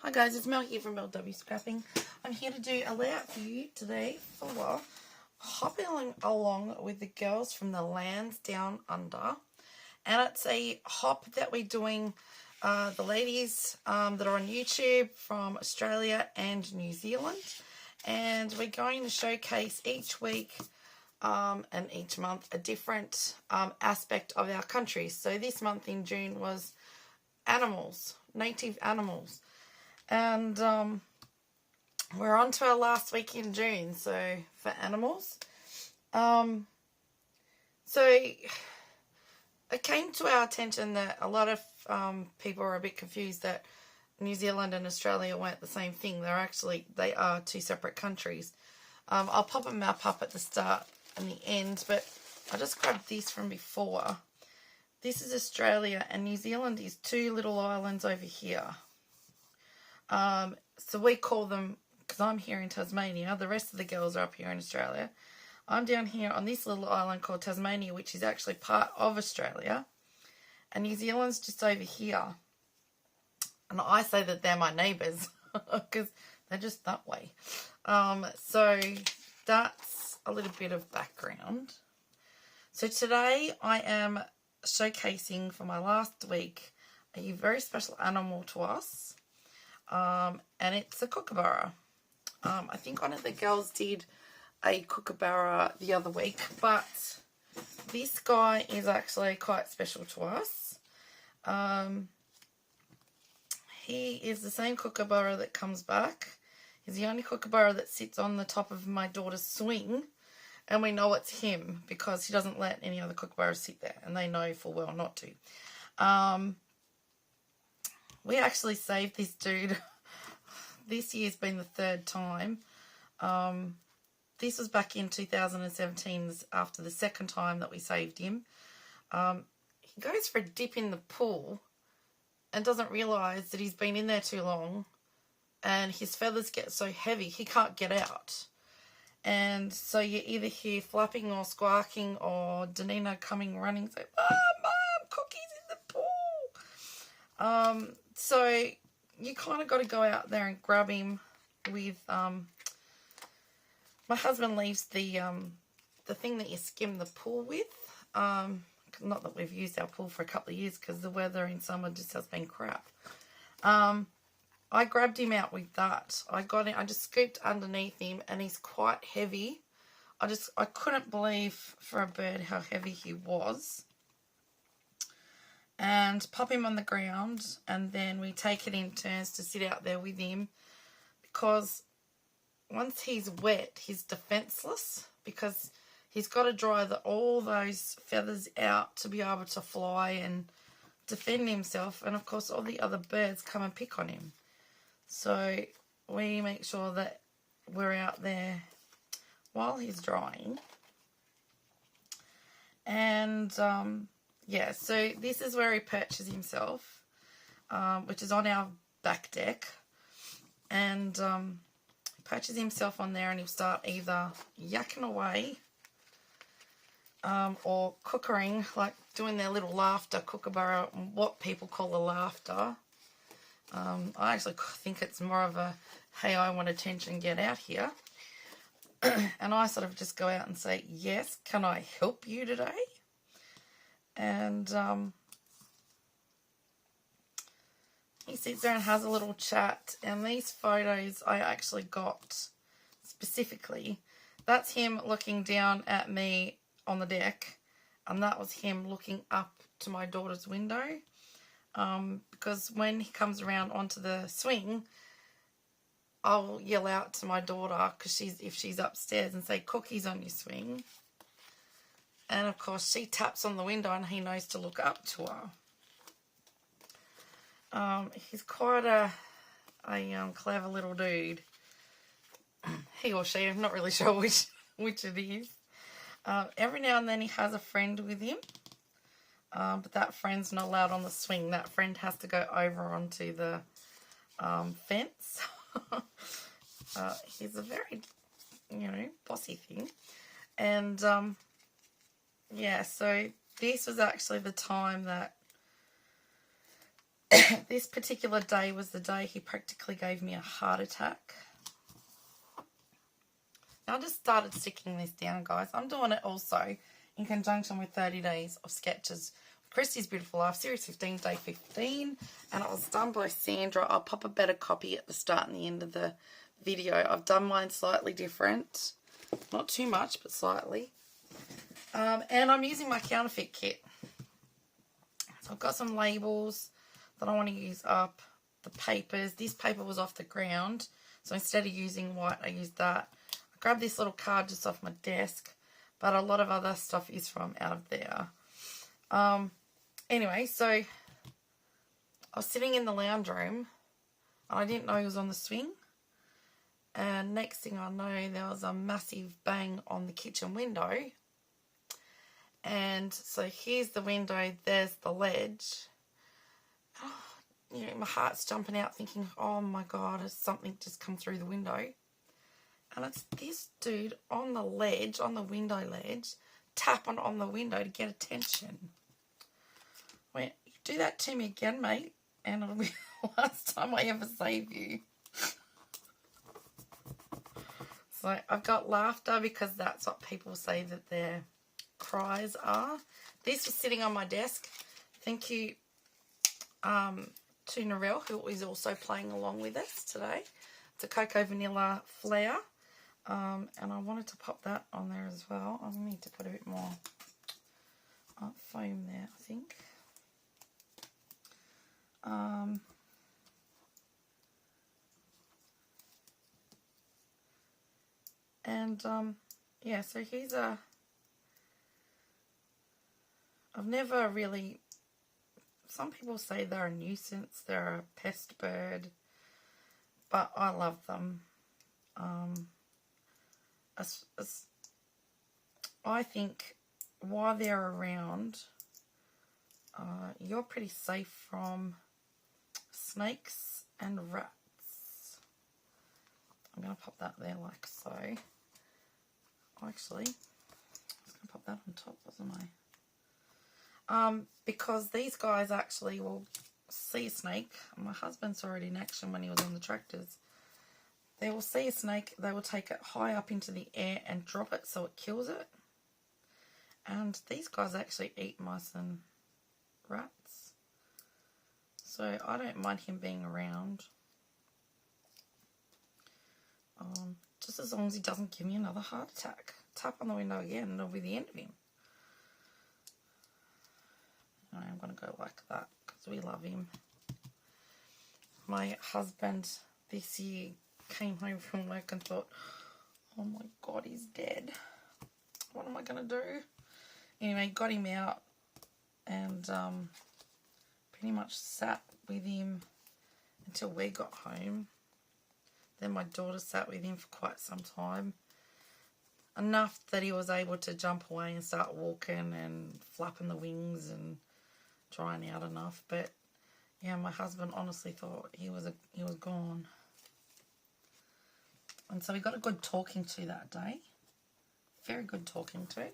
Hi guys, it's Mel here from LW Scrapping. I'm here to do a layout for you today for hopping along with the girls from the lands down under. And it's a hop that we're doing, the ladies that are on YouTube from Australia and New Zealand. And we're going to showcase each week and each month a different aspect of our country. So this month in June was animals, native animals. And we're on to our last week in June, so for animals. So it came to our attention that a lot of people are a bit confused that New Zealand and Australia weren't the same thing. They are two separate countries. I'll pop a map up at the start and the end, but I just grabbed this from before. This is Australia, and New Zealand is two little islands over here. So we call them, because I'm here in Tasmania, the rest of the girls are up here in Australia. I'm down here on this little island called Tasmania, which is actually part of Australia. And New Zealand's just over here. And I say that they're my neighbours, because they're just that way. So that's a little bit of background. So today I am showcasing for my last week a very special animal to us. And it's a kookaburra. I think one of the girls did a kookaburra the other week, but this guy is actually quite special to us. He is the same kookaburra that comes back. He's the only kookaburra that sits on the top of my daughter's swing, and we know it's him because he doesn't let any other kookaburras sit there, and they know full well not to. We actually saved this dude. This year's been the third time. This was back in 2017 after the second time that we saved him. He goes for a dip in the pool and doesn't realise that he's been in there too long, and his feathers get so heavy he can't get out. And so you either hear flapping or squawking or Danina coming running saying, Mom, Cookie's in the pool. So you kind of got to go out there and grab him with, my husband leaves the thing that you skim the pool with. Not that we've used our pool for a couple of years because the weather in summer just has been crap. I grabbed him out with that. I just scooped underneath him, and he's quite heavy. I couldn't believe for a bird how heavy he was. And pop him on the ground, and then we take it in turns to sit out there with him, because once he's wet, he's defenseless, because he's got to dry all those feathers out to be able to fly and defend himself, and of course all the other birds come and pick on him. So we make sure that we're out there while he's drying. And yeah, so this is where he perches himself, which is on our back deck. And he perches himself on there, and he'll start either yakking away or cookering, like doing their little laughter, kookaburra, what people call a laughter. I actually think it's more of a, hey, I want attention, get out here. And I sort of just go out and say, yes, can I help you today? And he sits there and has a little chat. And these photos I actually got specifically. That's him looking down at me on the deck. And that was him looking up to my daughter's window. Because when he comes around onto the swing, I'll yell out to my daughter, because if she's upstairs, and say, Cookie's on your swing. And of course she taps on the window and he knows to look up to her. He's quite a clever little dude. He or she, I'm not really sure which it is. Every now and then he has a friend with him. But that friend's not allowed on the swing. That friend has to go over onto the fence. He's a very, bossy thing. And yeah, so this was actually the time that this particular day was the day he practically gave me a heart attack. Now, I just started sticking this down, guys. I'm doing it also in conjunction with 30 Days of Sketches. Christy's Beautiful Life, Series 15, Day 15. And it was done by Sandra. I'll pop a better copy at the start and the end of the video. I've done mine slightly different. Not too much, but slightly. And I'm using my counterfeit kit. So I've got some labels that I want to use up. The papers. This paper was off the ground. So instead of using white, I used that. I grabbed this little card just off my desk. But a lot of other stuff is from out of there. Anyway, so I was sitting in the lounge room. And I didn't know he was on the swing. And next thing I know, there was a massive bang on the kitchen window. And so here's the window, there's the ledge. Oh, you know, my heart's jumping out thinking, oh my God, has something just come through the window? And it's this dude on the ledge, on the window ledge, tapping on the window to get attention. Went, you do that to me again, mate, and it'll be the last time I ever save you. So I've got laughter because that's what people say that their cries are. This was sitting on my desk. Thank you to Narelle, who is also playing along with us today. It's a Cocoa Vanilla Flare. And I wanted to pop that on there as well. I need to put a bit more foam there, I think. Yeah, so he's a... I've never really... Some people say they're a nuisance, they're a pest bird, but I love them. I think while they're around, you're pretty safe from snakes and rats. I'm going to pop that there like so. Actually, I was going to pop that on top, wasn't I? Because these guys actually will see a snake. My husband saw it in action when he was on the tractors. They will see a snake, they will take it high up into the air and drop it so it kills it. And these guys actually eat mice and rats. So I don't mind him being around. Just as long as he doesn't give me another heart attack. Tap on the window again and it'll be the end of him. I'm going to go like that because we love him. My husband this year came home from work and thought, oh my God, he's dead. What am I going to do? Anyway, got him out and pretty much sat with him until we got home. Then my daughter sat with him for quite some time. Enough that he was able to jump away and start walking and flapping the wings and drying out enough. But yeah, my husband honestly thought he was gone. And so we got a good talking to that day. Very good talking to.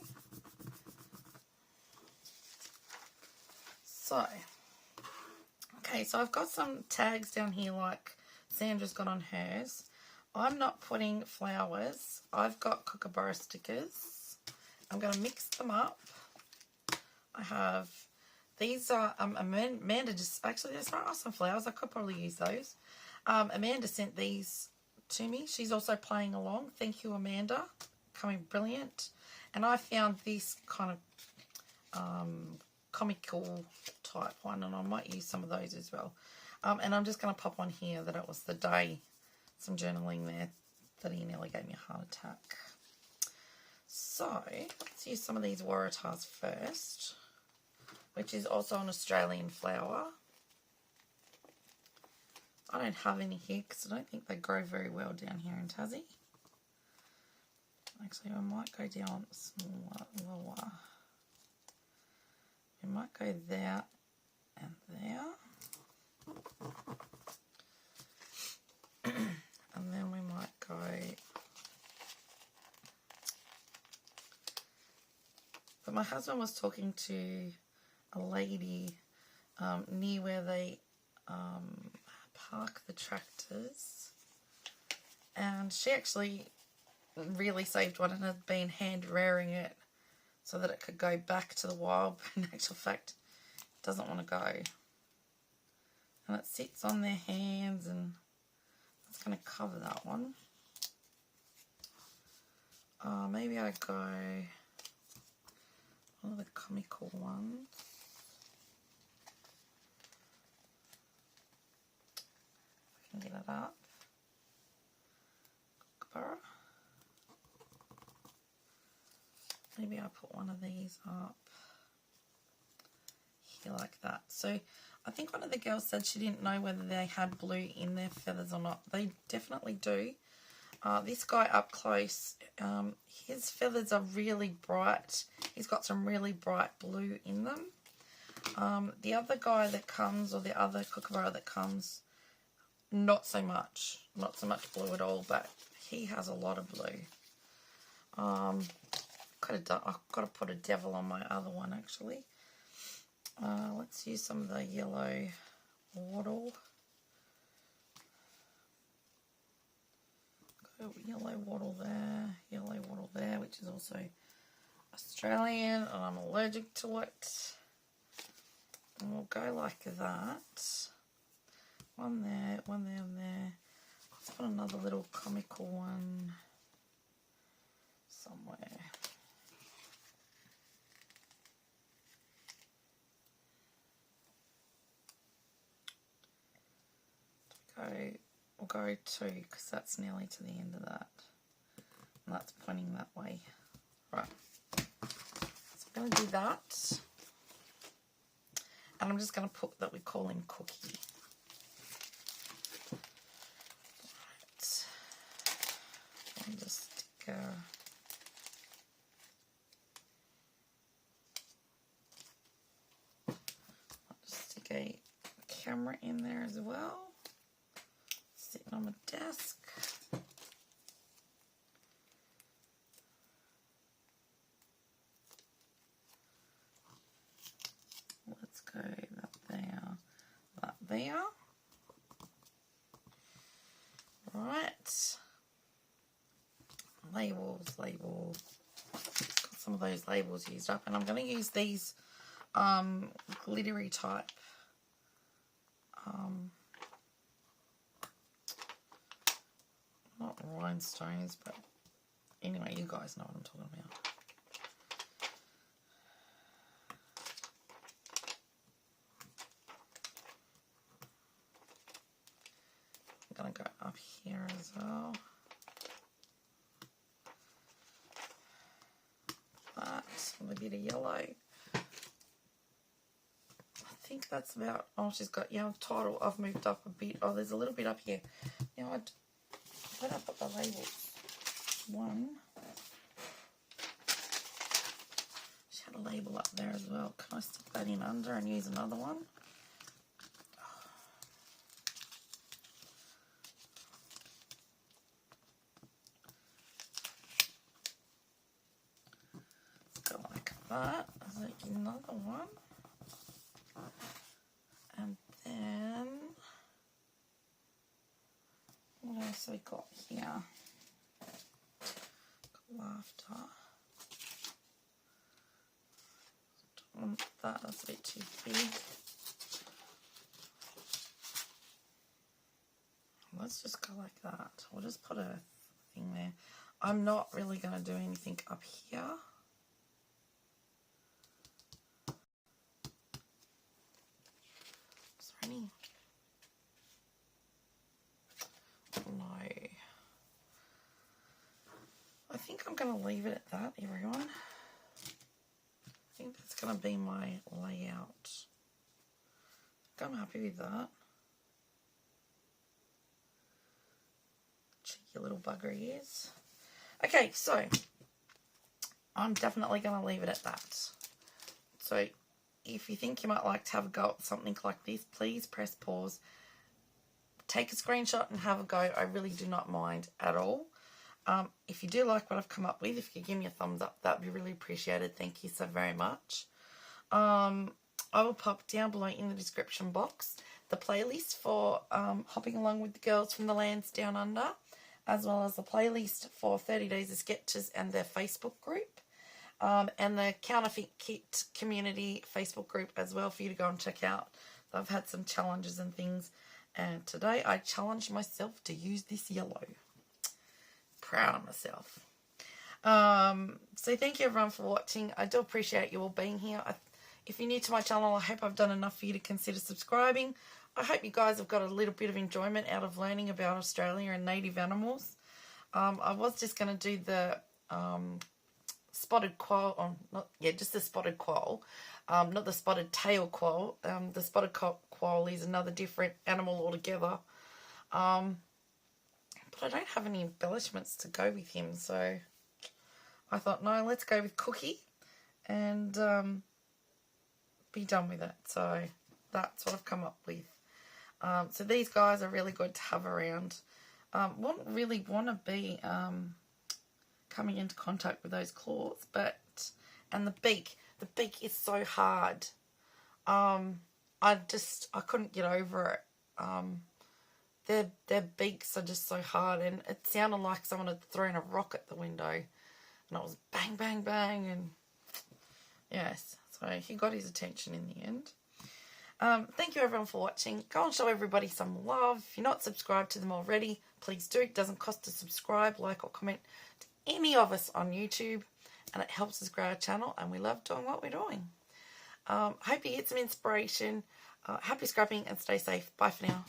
So, okay, so I've got some tags down here like Sandra's got on hers. I'm not putting flowers. I've got Kookaburra stickers. I'm going to mix them up. I have, these are, Amanda just, actually there's not some flowers. I could probably use those. Amanda sent these to me. She's also playing along. Thank you, Amanda. Coming brilliant. And I found this kind of comical type one, and I might use some of those as well. And I'm just going to pop on here that it was the day, some journaling there, that he nearly gave me a heart attack. So, let's use some of these Waratahs first, which is also an Australian flower. I don't have any here because I don't think they grow very well down here in Tassie. Actually, I might go down smaller, lower. We might go there and there. And then we might go but my husband was talking to a lady near where they Park the Tractors. And she actually really saved one and had been hand rearing it so that it could go back to the wild, but in actual fact it doesn't want to go. And it sits on their hands, and that's going to cover that one. Maybe I go one of the comical ones. If I can get it up. Kookaburra. Maybe I'll put one of these up here like that. So I think one of the girls said she didn't know whether they had blue in their feathers or not. They definitely do. This guy up close, his feathers are really bright. He's got some really bright blue in them. The other guy that comes, or the other kookaburra that comes, not so much. Not so much blue at all, but he has a lot of blue. I've got to put a devil on my other one actually. Let's use some of the yellow wattle. Go yellow wattle there, which is also Australian, and I'm allergic to it. And we'll go like that. One there, one there, and there. Let's put another little comical one somewhere. We'll go 2 because that's nearly to the end of that. And that's pointing that way. Right. So I'm going to do that. And I'm just going to put that we call him Cookie. Right. I'll just stick a camera in there as well. Sitting on my desk. Let's go that there. Right. Labels. Got some of those labels used up, and I'm going to use these glittery type not rhinestones, but anyway, you guys know what I'm talking about. I'm going to go up here as well. That, with a bit of yellow. I think that's about, oh, she's got, yeah, title, I've moved up a bit. Oh, there's a little bit up here. Now, where did I put the labels? One. She had a label up there as well. Can I stick that in under and use another one? Go like that. I'll make another one. And then, what else have we got here? Laughter. Don't want that, that's a bit too big. Let's just go like that. We'll just put a thing there. I'm not really going to do anything up here. Is there any? No. I think I'm going to leave it at that, everyone. I think that's going to be my layout. I'm happy with that. Cheeky little bugger he is. Okay, so I'm definitely going to leave it at that. So if you think you might like to have a go at something like this, please press pause. Take a screenshot and have a go. I really do not mind at all. If you do like what I've come up with, if you give me a thumbs up, that would be really appreciated. Thank you so very much. I will pop down below in the description box the playlist for Hopping Along with the Girls from the Lands Down Under, as well as the playlist for 30 Days of Sketches and their Facebook group, and the Counterfeit Kit Community Facebook group as well for you to go and check out. I've had some challenges and things, and today I challenged myself to use this yellow. Proud of myself. So thank you everyone for watching. I do appreciate you all being here. If you're new to my channel, I hope I've done enough for you to consider subscribing. I hope you guys have got a little bit of enjoyment out of learning about Australia and native animals. I was just going to do the spotted quoll, just the spotted quoll, not the spotted tail quoll. The spotted quoll is another different animal altogether. But I don't have any embellishments to go with him, so I thought, no, let's go with Cookie and be done with it. So that's what I've come up with. So these guys are really good to have around. Wouldn't really want to be coming into contact with those claws, and the beak is so hard. I couldn't get over it. Their beaks are just so hard, and it sounded like someone had thrown a rock at the window, and it was bang, bang, bang, and yes, so he got his attention in the end. Thank you everyone for watching. Go and show everybody some love. If you're not subscribed to them already, please do. It doesn't cost to subscribe, like, or comment to any of us on YouTube, and it helps us grow our channel, and we love doing what we're doing. Hope you get some inspiration. Happy scrapping and stay safe. Bye for now.